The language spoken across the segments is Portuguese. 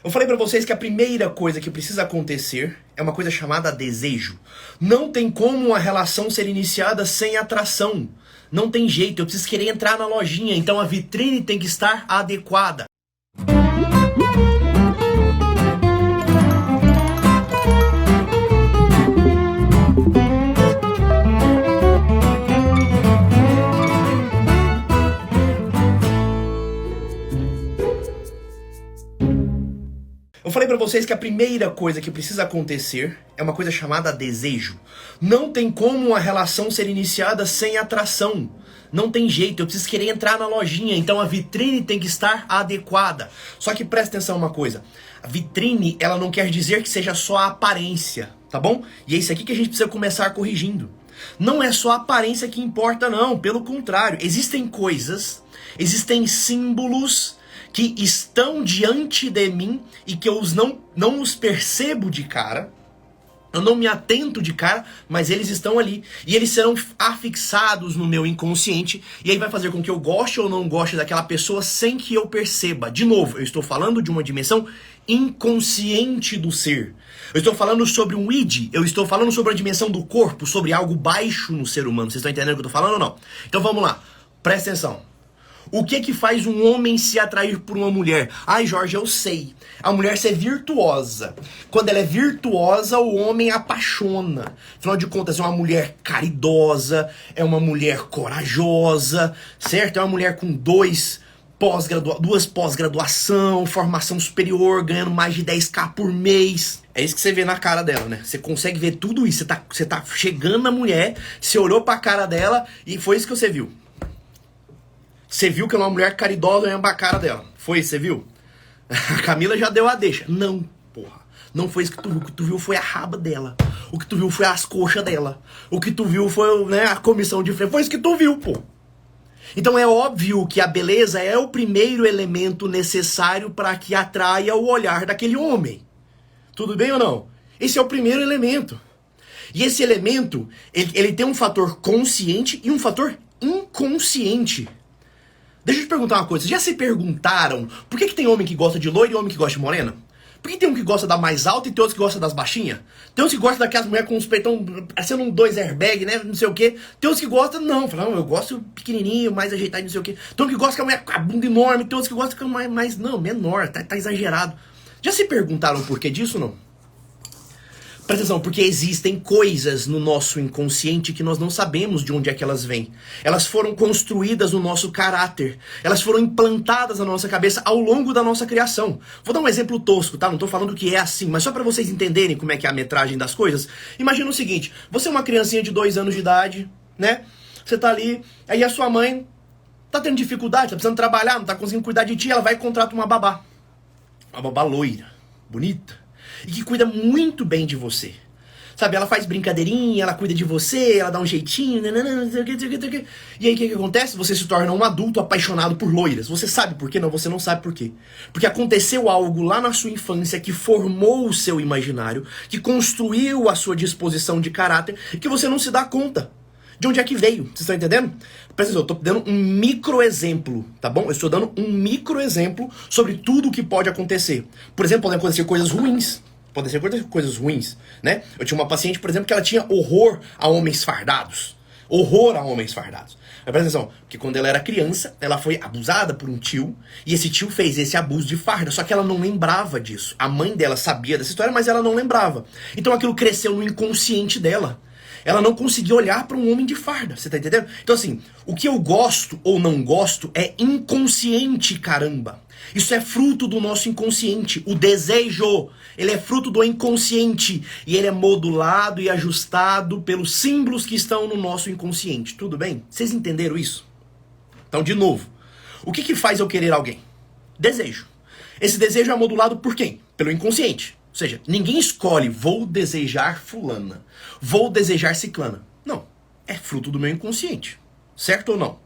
Eu falei pra vocês que a primeira coisa que precisa acontecer é uma coisa chamada desejo. Não tem como uma relação ser iniciada sem atração. Não tem jeito, eu preciso querer entrar na lojinha, então a vitrine tem que estar adequada. Eu falei pra vocês que a primeira coisa que precisa acontecer é uma coisa chamada desejo. Não tem como uma relação ser iniciada sem atração. Não tem jeito, eu preciso querer entrar na lojinha, então a vitrine tem que estar adequada. Só que presta atenção uma coisa, a vitrine ela não quer dizer que seja só a aparência, tá bom? E é isso aqui que a gente precisa começar corrigindo. Não é só a aparência que importa não, pelo contrário, existem coisas, existem símbolos que estão diante de mim e que eu não os percebo de cara, eu não me atento de cara, mas eles estão ali. E eles serão afixados no meu inconsciente, e aí vai fazer com que eu goste ou não goste daquela pessoa sem que eu perceba. De novo, eu estou falando de uma dimensão inconsciente do ser. Eu estou falando sobre um id, eu estou falando sobre a dimensão do corpo, sobre algo baixo no ser humano. Vocês estão entendendo o que eu estou falando ou não? Então vamos lá, presta atenção. O que que faz um homem se atrair por uma mulher? Ai, Jorge, eu sei. A mulher ser virtuosa. Quando ela é virtuosa, o homem apaixona. Afinal de contas, é uma mulher caridosa, é uma mulher corajosa, certo? É uma mulher com duas pós-graduação, formação superior, ganhando mais de 10k por mês. É isso que você vê na cara dela, né? Você consegue ver tudo isso. Você tá chegando na mulher, você olhou pra cara dela e foi isso que você viu. Você viu que é uma mulher caridosa olhando pra cara dela. Foi isso, você viu? A Camila já deu a deixa. Não, porra. Não foi isso que tu viu. O que tu viu foi a raba dela. O que tu viu foi as coxas dela. O que tu viu foi, né, a comissão de freio. Foi isso que tu viu, pô. Então é óbvio que a beleza é o primeiro elemento necessário para que atraia o olhar daquele homem. Tudo bem ou não? Esse é o primeiro elemento. E esse elemento, ele tem um fator consciente e um fator inconsciente. Deixa eu te perguntar uma coisa, vocês já se perguntaram por que tem homem que gosta de loira e homem que gosta de morena? Por que tem um que gosta da mais alta e tem outros que gosta das baixinhas? Tem uns que gostam daquelas mulheres com uns peitão parecendo um 2 airbag, né, não sei o quê. Tem uns que gostam, não, eu gosto pequenininho, mais ajeitado, não sei o quê. Tem uns que gostam com a mulher com a bunda enorme, tem outros que gostam com a mais não, menor, tá exagerado. Já se perguntaram o porquê disso, não? Presta atenção, porque existem coisas no nosso inconsciente que nós não sabemos de onde é que elas vêm. Elas foram construídas no nosso caráter. Elas foram implantadas na nossa cabeça ao longo da nossa criação. Vou dar um exemplo tosco, tá? Não tô falando que é assim, mas só pra vocês entenderem como é que é a metragem das coisas. Imagina o seguinte, você é uma criancinha de 2 anos de idade, né? Você tá ali, aí a sua mãe tá tendo dificuldade, tá precisando trabalhar, não tá conseguindo cuidar de ti, ela vai e contrata uma babá. Uma babá loira, bonita. E que cuida muito bem de você. Sabe, ela faz brincadeirinha, ela cuida de você, ela dá um jeitinho, não sei o que. E aí o que acontece? Você se torna um adulto apaixonado por loiras. Você sabe por quê? Não, você não sabe por quê. Porque aconteceu algo lá na sua infância que formou o seu imaginário, que construiu a sua disposição de caráter, que você não se dá conta. De onde é que veio? Vocês estão entendendo? Presta atenção, eu tô dando um microexemplo, tá bom? Eu estou dando um microexemplo sobre tudo o que pode acontecer. Por exemplo, podem acontecer coisas ruins. Podem ser coisas ruins, né? Eu tinha uma paciente, por exemplo, que ela tinha horror a homens fardados. Horror a homens fardados. Mas presta atenção, que quando ela era criança, ela foi abusada por um tio, e esse tio fez esse abuso de farda, só que ela não lembrava disso. A mãe dela sabia dessa história, mas ela não lembrava. Então aquilo cresceu no inconsciente dela. Ela não conseguia olhar para um homem de farda, você tá entendendo? Então assim, o que eu gosto ou não gosto é inconsciente, caramba. Isso é fruto do nosso inconsciente. O desejo, ele é fruto do inconsciente. E ele é modulado e ajustado pelos símbolos que estão no nosso inconsciente. Tudo bem? Vocês entenderam isso? Então, de novo, o que faz eu querer alguém? Desejo. Esse desejo é modulado por quem? Pelo inconsciente. Ou seja, ninguém escolhe, vou desejar fulana, vou desejar ciclana. Não, é fruto do meu inconsciente. Certo ou não?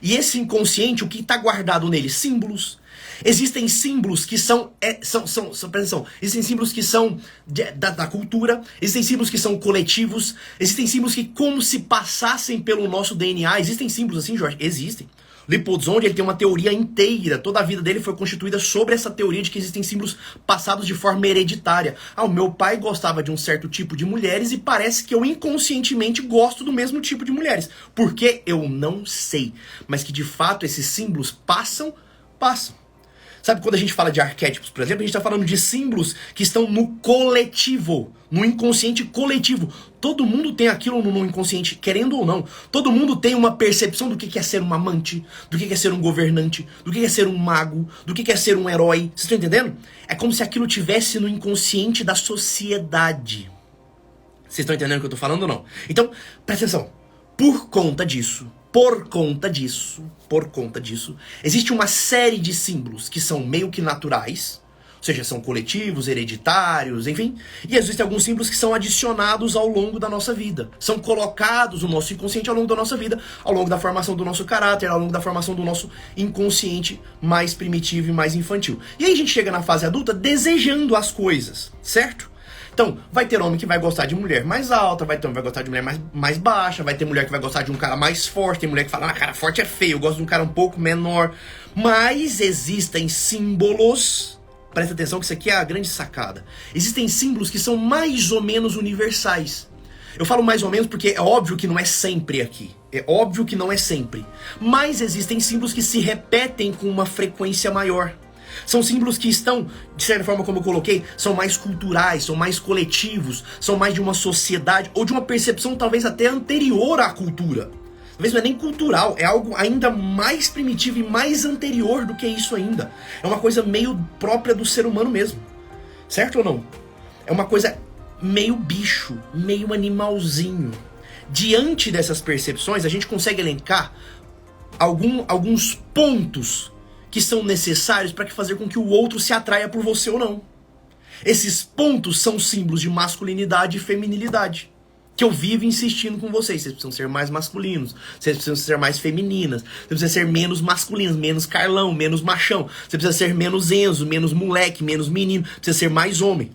E esse inconsciente, o que está guardado nele? Símbolos. Existem símbolos que são presta atenção, existem símbolos que são da cultura, existem símbolos que são coletivos, existem símbolos que como se passassem pelo nosso DNA. Existem símbolos assim, Jorge? Existem. Lippolzoni, ele tem uma teoria inteira, toda a vida dele foi constituída sobre essa teoria de que existem símbolos passados de forma hereditária. Ah, o meu pai gostava de um certo tipo de mulheres e parece que eu inconscientemente gosto do mesmo tipo de mulheres. Por quê? Eu não sei. Mas que de fato esses símbolos passam. Sabe quando a gente fala de arquétipos, por exemplo, a gente está falando de símbolos que estão no coletivo, no inconsciente coletivo. Todo mundo tem aquilo no inconsciente, querendo ou não. Todo mundo tem uma percepção do que é ser um amante, do que é ser um governante, do que é ser um mago, do que é ser um herói. Vocês estão entendendo? É como se aquilo tivesse no inconsciente da sociedade. Vocês estão entendendo o que eu estou falando ou não? Então, presta atenção. Por conta disso, existe uma série de símbolos que são meio que naturais, ou seja, são coletivos, hereditários, enfim. E existem alguns símbolos que são adicionados ao longo da nossa vida. São colocados no nosso inconsciente ao longo da nossa vida, ao longo da formação do nosso caráter, ao longo da formação do nosso inconsciente mais primitivo e mais infantil. E aí a gente chega na fase adulta desejando as coisas, certo? Então, vai ter homem que vai gostar de mulher mais alta, vai ter homem que vai gostar de mulher mais baixa, vai ter mulher que vai gostar de um cara mais forte, tem mulher que fala, cara forte é feio, eu gosto de um cara um pouco menor. Mas existem símbolos, presta atenção que isso aqui é a grande sacada, existem símbolos que são mais ou menos universais. Eu falo mais ou menos porque é óbvio que não é sempre aqui, mas existem símbolos que se repetem com uma frequência maior. São símbolos que estão, de certa forma, como eu coloquei, são mais culturais, são mais coletivos, são mais de uma sociedade, ou de uma percepção talvez até anterior à cultura. Talvez não é nem cultural, é algo ainda mais primitivo e mais anterior do que isso ainda. É uma coisa meio própria do ser humano mesmo. Certo ou não? É uma coisa meio bicho, meio animalzinho. Diante dessas percepções, a gente consegue elencar alguns pontos que são necessários para fazer com que o outro se atraia por você ou não. Esses pontos são símbolos de masculinidade e feminilidade, que eu vivo insistindo com vocês. Vocês precisam ser mais masculinos, vocês precisam ser mais femininas, você precisa ser menos masculinos, menos Carlão, menos machão, você precisa ser menos Enzo, menos moleque, menos menino, precisa ser mais homem.